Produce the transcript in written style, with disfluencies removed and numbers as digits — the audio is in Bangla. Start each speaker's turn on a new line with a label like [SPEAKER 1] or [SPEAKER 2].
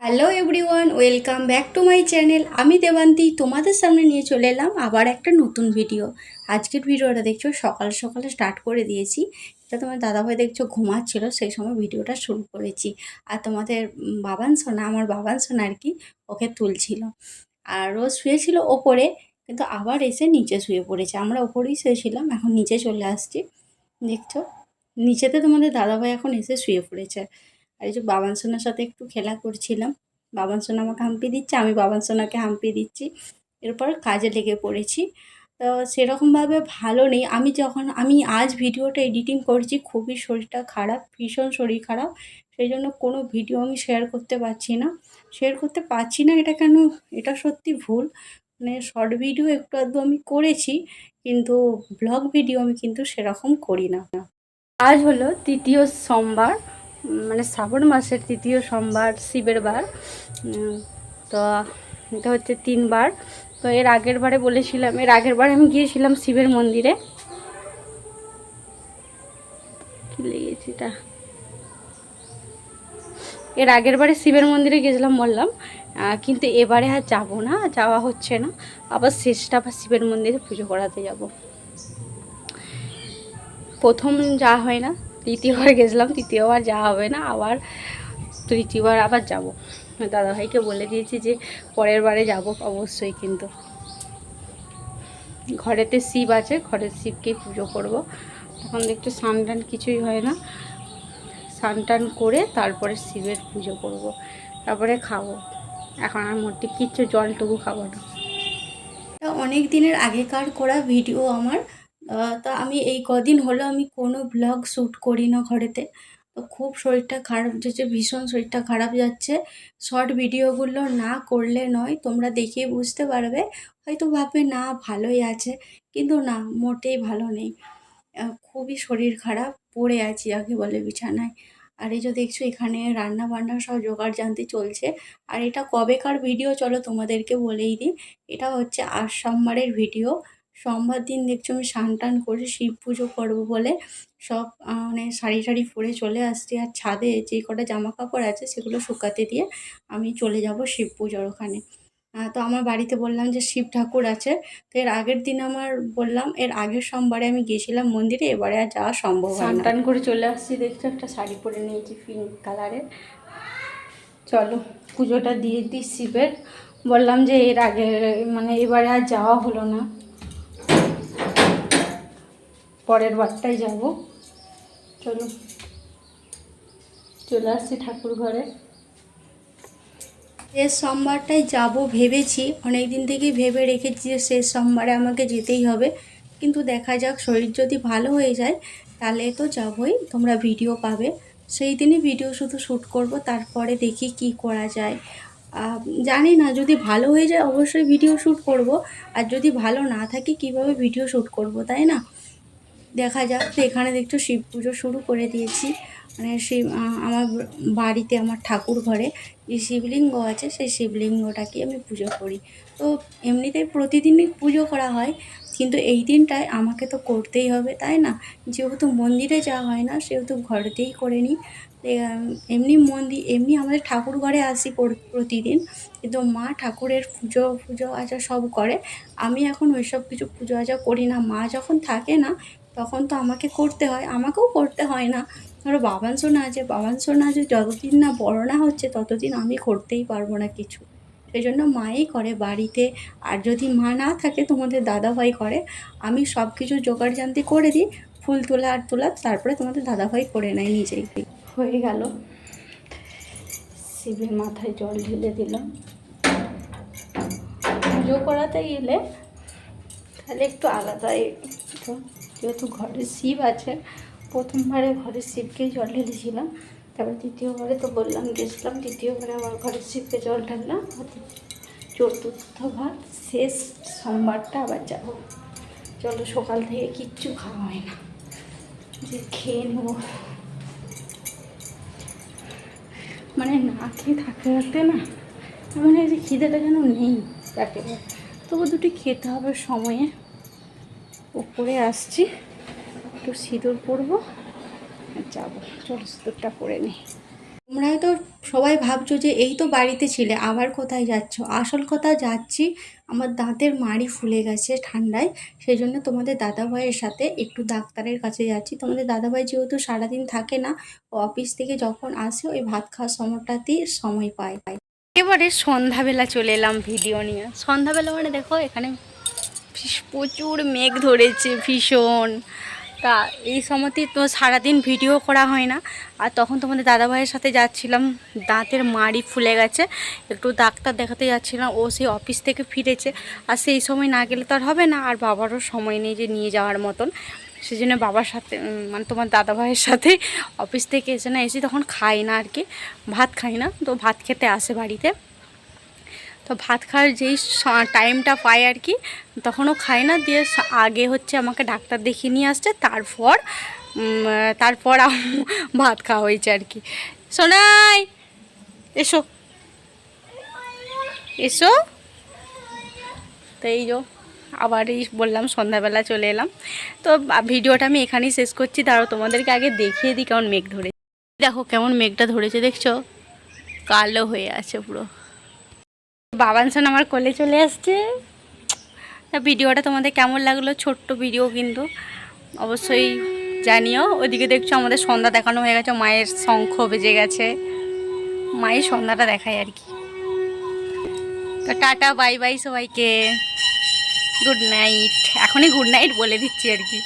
[SPEAKER 1] Hello everyone, welcome back to my channel. আমি দেবান্তি তোমাদের সামনে নিয়ে চলে এলাম আবার একটা নতুন ভিডিও। আজকের ভিডিওটা দেখছো সকাল সকালে স্টার্ট করে দিয়েছি। এটা তোমার দাদাভাই দেখছো ঘুমাচ্ছিল, সেই সময় ভিডিওটা শুরু করেছি। আর তোমাদের আমার বাবান সোনা আর কি ওকে তুলছিল। আর ও শুয়েছিল ওপরে, কিন্তু আবার এসে নিচে শুয়ে পড়েছে। আমরা ওপরেই শুয়েছিলাম, এখন নিচে চলে আসছি। দেখছো নিচেতে তোমাদের দাদাভাই এখন এসে শুয়ে পড়েছে। আর এই যে বাবান সোনার সাথে একটু খেলা করছিলাম। বাবান সোনা আমাকে হাম্পি দিচ্ছে, আমি বাবান সোনাকে হাম্পি দিচ্ছি। এরপর কাজে লেগে পড়েছি। তো সেরকমভাবে ভালো নেই। আমি আজ ভিডিওটা এডিটিং করছি, খুবই শরীরটা খারাপ, ভীষণ শরীর খারাপ। সেই জন্য কোনো ভিডিও আমি শেয়ার করতে পারছি না। এটা কেন? এটা সত্যি ভুল। মানে শর্ট ভিডিও একটু আধটু আমি করেছি, কিন্তু ব্লগ ভিডিও আমি কিন্তু সেরকম করি না। আজ হলো তৃতীয় সোমবার, মানে শ্রাবণ মাসের তৃতীয় সোমবার, শিবের বার। তো এটা হচ্ছে 3বার। তো এর আগের বারে আমি গিয়েছিলাম শিবের মন্দিরে। কি লেগেছে এটা? এর আগের বারে শিবের মন্দিরে গেছিলাম বললাম, কিন্তু এবারে আর যাবো না, যাওয়া হচ্ছে না। আবার শিবের মন্দিরে পুজো করাতে যাব। প্রথম যাওয়া হয় না, দ্বিতীয়বার গেছিলাম, তৃতীয়বার যাওয়া হবে না, আবার তৃতীয়বার আবার যাব। দাদাভাইকে বলে দিয়েছি যে পরের বারে যাব অবশ্যই। কিন্তু ঘরেতে শিব আছে, ঘরের শিবকেই পুজো করব। তখন দেখতে স্নান কিছুই হয় না, স্নান করে তারপরে শিবের পুজো করব, তারপরে খাবো। এখন আর মোটে কিচ্ছু জলটুকু খাবো না। অনেক দিনের আগেকার করা ভিডিও আমার। তা আমি এই কদিন হলো আমি কোনো ব্লগ শ্যুট করি না ঘরেতে। তো খুব শরীরটা খারাপ যাচ্ছে, ভীষণ শরীরটা খারাপ যাচ্ছে। শর্ট ভিডিওগুলো না করলে নয়, তোমরা দেখে বুঝতে পারবে। হয়তো ভাববে না ভালোই আছে, কিন্তু না, মোটেই ভালো নেই। খুবই শরীর খারাপ, পড়ে আছি যাকে বলে বিছানায়। আর এই যে দেখছো এখানে রান্না বান্না সব জোগাড় জানতে চলছে। আর এটা কবেকার ভিডিও চলো তোমাদেরকে বলেই দিই। এটা হচ্ছে আজ সোমবারের ভিডিও। সোমবার দিন দেখছো আমি স্নান করে শিব পুজো করবো বলে সব মানে শাড়ি টাড়ি পরে চলে আসছি। আর ছাদে যে কটা জামা কাপড় আছে সেগুলো শুকাতে দিয়ে আমি চলে যাব শিব পুজোর ওখানে। তো আমার বাড়িতে বললাম যে শিব ঠাকুর আছে। তো এর আগের দিন এর আগের সোমবারে আমি গিয়েছিলাম মন্দিরে, এবারে আর যাওয়া সম্ভব হয় না। স্নান করে চলে আসছি, দেখছো একটা শাড়ি পরে নিয়েছি পিঙ্ক কালারের। চলো পুজোটা দিয়ে দিই শিবের। বললাম যে এর আগে মানে এবারে আর যাওয়া হলো না, পরের বারটাই যাব। চলো চলে আসছি ঠাকুর ঘরে। শেষ সোমবারটাই যাব ভেবেছি, অনেক দিন থেকেই ভেবে রেখেছি যে শেষ সোমবারে আমাকে যেতেই হবে। কিন্তু দেখা যাক, শরীর যদি ভালো হয়ে যায় তাহলে তো যাবই, তোমরা ভিডিও পাবে। সেই দিনই ভিডিও শুধু শ্যুট করব, তারপরে দেখি কি করা যায়। জানি না, যদি ভালো হয়ে যায় অবশ্যই ভিডিও শ্যুট করব। আর যদি ভালো না থাকে কিভাবে ভিডিও শ্যুট করব, তাই না? দেখা যাক। তো এখানে দেখছো শিব পুজো শুরু করে দিয়েছি। মানে আমার বাড়িতে আমার ঠাকুর ঘরে যে শিবলিঙ্গ আছে সেই শিবলিঙ্গটাকে আমি পুজো করি। তো এমনিতেই প্রতিদিনই পুজো করা হয়, কিন্তু এই দিনটায় আমাকে তো করতেই হবে, তাই না? যেহেতু মন্দিরে যাওয়া হয় না সেহেতু ঘরেতেই করে নিই। এমনি আমাদের ঠাকুর ঘরে আসি প্রতিদিন, কিন্তু মা ঠাকুরের পুজো আচার সব করে। আমি এখন ওইসব কিছু পুজো আচার করি না। মা যখন থাকে না তখন তো আমাকে করতে হয়, আমাকেও করতে হয় না। ধরো বাবান সোনা আছে, যতদিন না বড় না হচ্ছে ততদিন আমি করতেই পারবো না কিছু। সেই জন্য মাই করে বাড়িতে। আর যদি মা না থাকে তোমাদের দাদাভাই করে। আমি সব কিছু জোগাড় জানতে করে দিই, ফুল তোলা তারপরে তোমাদের দাদাভাই করে নেয় নিজেই। হয়ে গেল, শিবের মাথায় জল ঢেলে দিলাম। পুজো করাতে গেলে তাহলে একটু আলাদাই, যেহেতু ঘরে শিব আছে। প্রথমবারে ঘরের শিবকেই জল ঢেলেছিলাম, তারপর দ্বিতীয়বারে তো বললাম গেছিলাম, তৃতীয়বারে আমার ঘরের শিবকে জল ঢাললাম। চতুর্থবার শেষ সোমবারটা আবার যাব। চলো, সকাল থেকে কিচ্ছু খাওয়া হয় না, যে খেয়ে নেব। মানে না খেয়ে থাকতে না, মানে যে খিদেটা যেন নেই তাকে, তবু দুটি খেতে হবে সময়ে। উপরে আসছি, একটু সিঁদুর পরবো আর যাবো। চলো সিঁদুরটা পরে নিই। তোমরা হয়তো সবাই ভাবছো যে এই তো বাড়িতে ছিলে, আবার কোথায় যাচ্ছ? আসল কথা, যাচ্ছি আমার দাঁতের মাড়ি ফুলে গেছে ঠান্ডায়, সেই জন্য তোমাদের দাদাভাইয়ের সাথে একটু ডাক্তারের কাছে যাচ্ছি। তোমাদের দাদাভাই যেহেতু সারাদিন থাকে না, ও অফিস থেকে যখন আসে ওই ভাত খাওয়ার সময়টাতেই সময় পায়। এবারে সন্ধ্যাবেলা চলে এলাম ভিডিও নিয়ে। সন্ধ্যাবেলা মানে দেখো এখানে প্রচুর মেঘ ধরেছে ভীষণ। তা এই সময়তেই তো সারাদিন ভিডিও করা হয় না। আর তখন তোমাদের দাদাভাইয়ের সাথে যাচ্ছিলাম, দাঁতের মাড়ি ফুলে গেছে, একটু ডাক্তার দেখাতে যাচ্ছিলাম। ও সেই অফিস থেকে ফিরেছে, আর সেই সময় না গেলে তো আর হবে না, আর বাবারও সময় নেই যে নিয়ে যাওয়ার মতন। সেই জন্য বাবার সাথে মানে তোমার দাদাভাইয়ের সাথে অফিস থেকে এসে না, এসে তখন খাই না আর কি, ভাত খাই না, তো ভাত খেতে আসে বাড়িতে। তো ভাত খাওয়ার যেই টাইমটা পায় আর কি, তখনও খায় না। দিয়ে আগে হচ্ছে আমাকে ডাক্তার দেখিয়ে নিয়ে আসছে, তারপর ভাত খাওয়া হয়েছে আর কি। সোনাই এসো এসো। তো এই যো আবার এই বললাম সন্ধ্যাবেলা চলে এলাম। তো ভিডিওটা আমি এখানেই শেষ করছি। তারও তোমাদেরকে আগে দেখিয়ে দিই কেমন মেঘ ধরে, দেখো কেমন মেঘটা ধরেছে, দেখছো কালো হয়ে আছে পুরো। বাবানসন আমার কোলে চলে আসছে। ভিডিওটা তোমাদের কেমন লাগলো, ছোট্ট ভিডিও কিন্তু অবশ্যই জানিও। ওইদিকে দেখছো আমাদের সন্ধ্যা দেখানো হয়ে গেছে, মায়ের শঙ্খ বেজে গেছে, মায়ের সন্ধ্যাটা দেখায় আর কি। তো টাটা বাই বাই সবাইকে, গুড নাইট। এখনই গুড নাইট বলে দিচ্ছি আর কি।